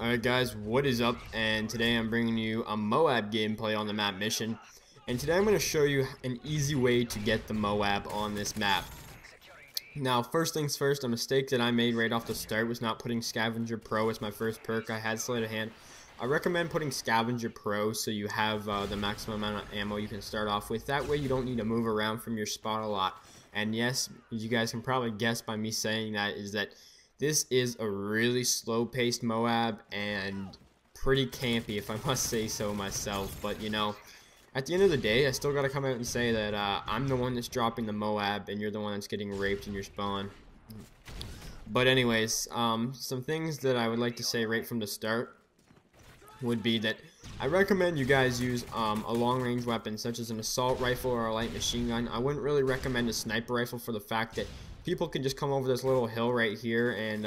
Alright guys, what is up? And today I'm bringing you a MOAB gameplay on the map Mission. And today I'm going to show you an easy way to get the MOAB on this map. Now, first things first, a mistake that I made right off the start was not putting Scavenger Pro as my first perk. I had Sleight of Hand. I recommend putting Scavenger Pro so you have the maximum amount of ammo you can start off with. That way you don't need to move around from your spot a lot. And yes, as you guys can probably guess by me saying that, is that this is a really slow-paced MOAB and pretty campy, if I must say so myself. But, you know, at the end of the day, I still gotta come out and say that I'm the one that's dropping the MOAB and you're the one that's getting raped in your spawn. But anyways, some things that I would like to say right from the start would be that I recommend you guys use a long-range weapon such as an assault rifle or a light machine gun. I wouldn't really recommend a sniper rifle for the fact that people can just come over this little hill right here and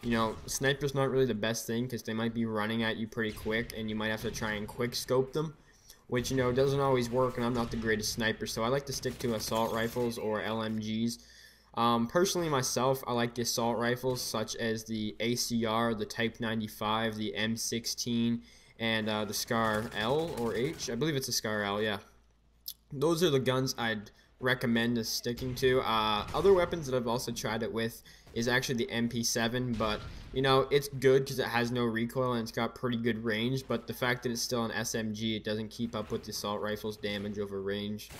you know, sniper's not really the best thing because they might be running at you pretty quick and you might have to try and quick scope them, which, you know, doesn't always work, and I'm not the greatest sniper, so I like to stick to assault rifles or LMGs. Personally myself, I like the assault rifles such as the ACR, the Type 95, the M16, and the Scar L or H. I believe it's a Scar L, yeah. Those are the guns I'd recommend us sticking to. Other weapons that I've also tried it with is actually the MP7, but you know, it's good because it has no recoil and it's got pretty good range, but the fact that it's still an SMG, it doesn't keep up with the assault rifle's damage over range.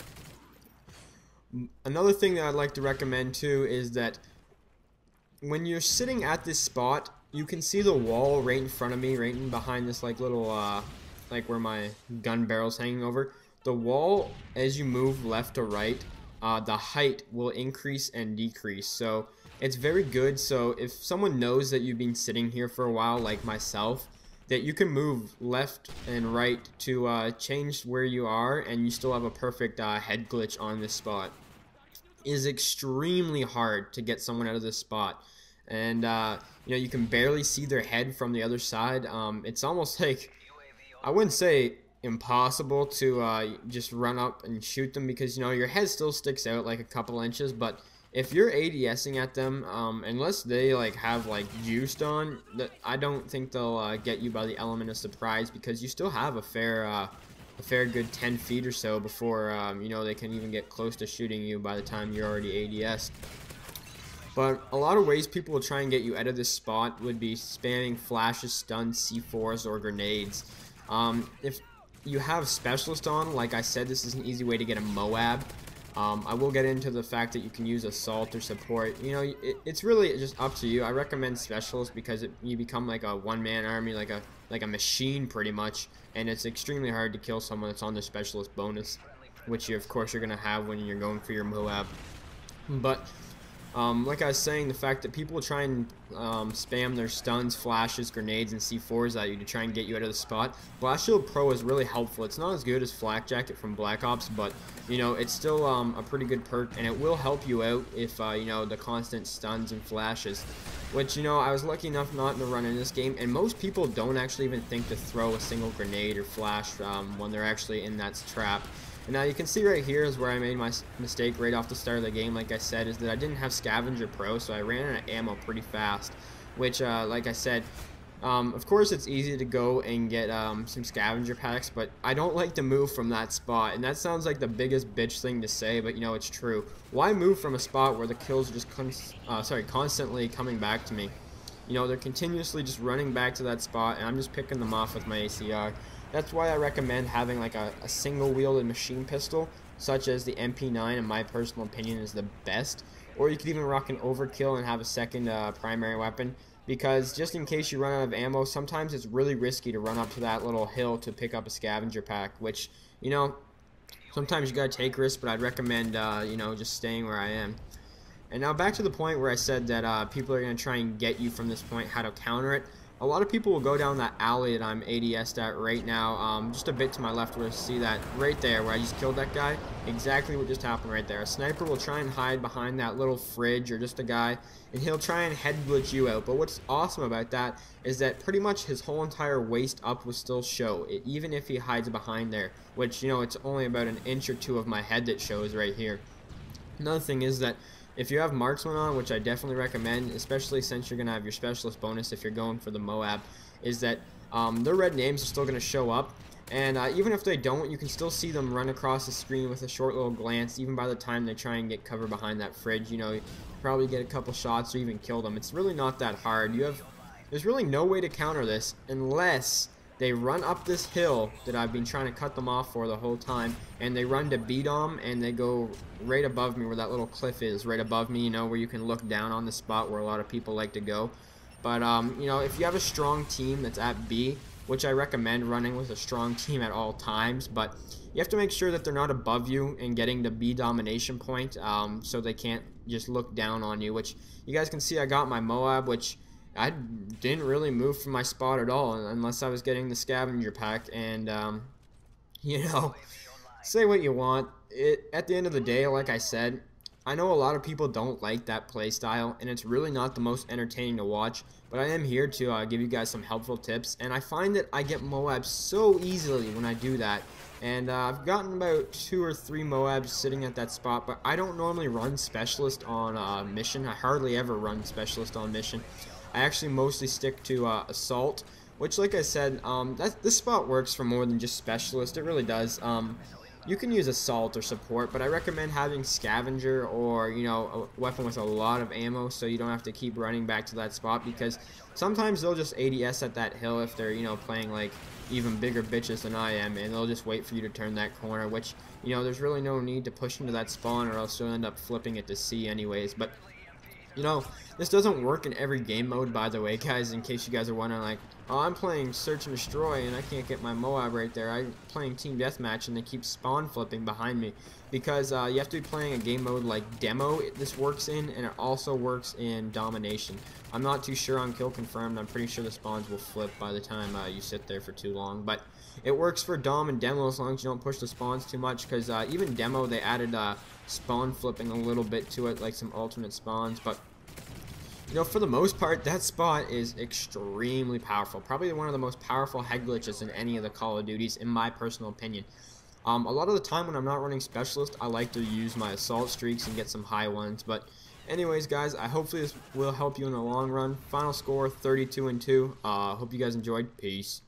Another thing that I'd like to recommend too is that when you're sitting at this spot, you can see the wall right in front of me, right in behind this like little like where my gun barrel's hanging over. The wall, as you move left to right, the height will increase and decrease, so it's very good. So if someone knows that you've been sitting here for a while, like myself, that you can move left and right to change where you are, and you still have a perfect head glitch on this spot. It is extremely hard to get someone out of this spot, and you know, you can barely see their head from the other side. It's almost like, I wouldn't say impossible to just run up and shoot them, because you know, your head still sticks out like a couple inches, but if you're ADSing at them, unless they like have like juiced on, I don't think they'll get you by the element of surprise, because you still have a fair good 10 feet or so before you know, they can even get close to shooting you by the time you're already ADS'd. But a lot of ways people will try and get you out of this spot would be spamming flashes, stuns, C4s, or grenades. If you have specialist on, like I said, this is an easy way to get a MOAB. I will get into the fact that you can use assault or support. You know, it's really just up to you. I recommend specialist because you become like a one-man army, like a machine pretty much, and it's extremely hard to kill someone that's on the specialist bonus, which you, of course, you're gonna have when you're going for your MOAB. But like I was saying, the fact that people try and spam their stuns, flashes, grenades, and C4s at you to try and get you out of the spot, Blast Shield Pro is really helpful. It's not as good as Flak Jacket from Black Ops, but you know, it's still a pretty good perk, and it will help you out if you know, the constant stuns and flashes, which, you know, I was lucky enough not to run in this game, and most people don't actually even think to throw a single grenade or flash when they're actually in that trap. And now you can see right here is where I made my mistake right off the start of the game. Like I said, is that I didn't have Scavenger Pro, so I ran out of ammo pretty fast, which like I said, of course it's easy to go and get some scavenger packs, but I don't like to move from that spot, and that sounds like the biggest bitch thing to say, but you know, it's true. Why move from a spot where the kills are just constantly coming back to me? You know, they're continuously just running back to that spot, and I'm just picking them off with my ACR. That's why I recommend having like a single-wielded machine pistol, such as the MP9, in my personal opinion, is the best. Or you could even rock an overkill and have a second primary weapon, because just in case you run out of ammo, sometimes it's really risky to run up to that little hill to pick up a scavenger pack, which, you know, sometimes you gotta take risks, but I'd recommend, you know, just staying where I am. And now back to the point where I said that people are going to try and get you from this point, how to counter it. A lot of people will go down that alley that I'm ADS'd at right now, just a bit to my left, where you see that right there where I just killed that guy. Exactly what just happened right there. A sniper will try and hide behind that little fridge or just a guy, and he'll try and head glitch you out. But what's awesome about that is that pretty much his whole entire waist up will still show, even if he hides behind there, which, you know, it's only about an inch or two of my head that shows right here. Another thing is that if you have marksman on, which I definitely recommend, especially since you're going to have your specialist bonus if you're going for the MOAB, is that their red names are still going to show up. And even if they don't, you can still see them run across the screen with a short little glance, even by the time they try and get cover behind that fridge. You know, you probably get a couple shots or even kill them. It's really not that hard. There's really no way to counter this unless they run up this hill that I've been trying to cut them off for the whole time, and they run to B-Dom, and they go right above me where that little cliff is, right above me, you know, where you can look down on the spot where a lot of people like to go. But, you know, if you have a strong team that's at B, which I recommend running with a strong team at all times, but you have to make sure that they're not above you and getting the B domination point, so they can't just look down on you, which you guys can see I got my MOAB, which I didn't really move from my spot at all unless I was getting the scavenger pack. And you know, say what you want, at the end of the day, like I said, I know a lot of people don't like that play style, and it's really not the most entertaining to watch, but I am here to give you guys some helpful tips, and I find that I get MOABs so easily when I do that. And I've gotten about 2 or 3 MOABs sitting at that spot, but I don't normally run specialist on mission. I hardly ever run specialist on mission. I actually mostly stick to assault, which, like I said, this spot works for more than just specialist. It really does. You can use assault or support, but I recommend having scavenger or, you know, a weapon with a lot of ammo, so you don't have to keep running back to that spot, because sometimes they'll just ADS at that hill if they're, you know, playing like even bigger bitches than I am, and they'll just wait for you to turn that corner, which, you know, there's really no need to push into that spawn, or else you'll end up flipping it to C anyways. But you know, this doesn't work in every game mode, by the way, guys, in case you guys are wondering, like, oh, I'm playing Search and Destroy and I can't get my MOAB right there. I'm playing Team Deathmatch and they keep spawn flipping behind me, because you have to be playing a game mode like Demo, this works in, and it also works in Domination. I'm not too sure on Kill Confirmed. I'm pretty sure the spawns will flip by the time you sit there for too long, but it works for Dom and Demo as long as you don't push the spawns too much, because even Demo, they added spawn flipping a little bit to it, like some alternate spawns. But you know, for the most part, that spot is extremely powerful. Probably one of the most powerful head glitches in any of the Call of Duties, in my personal opinion. A lot of the time when I'm not running Specialist, I like to use my Assault streaks and get some high ones. But anyways, guys, hopefully this will help you in the long run. Final score, 32-2. Hope you guys enjoyed. Peace.